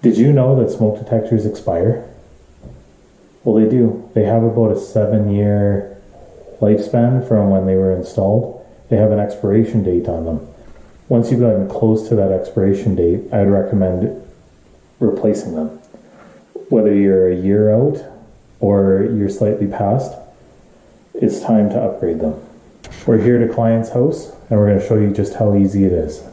Did you know that smoke detectors expire? Well, they do. They have about a 7-year lifespan from when they were installed. They have an expiration date on them. Once you've gotten close to that expiration date, I'd recommend replacing them. Whether you're a year out or you're slightly past, it's time to upgrade them. We're here at a client's house and we're going to show you just how easy it is.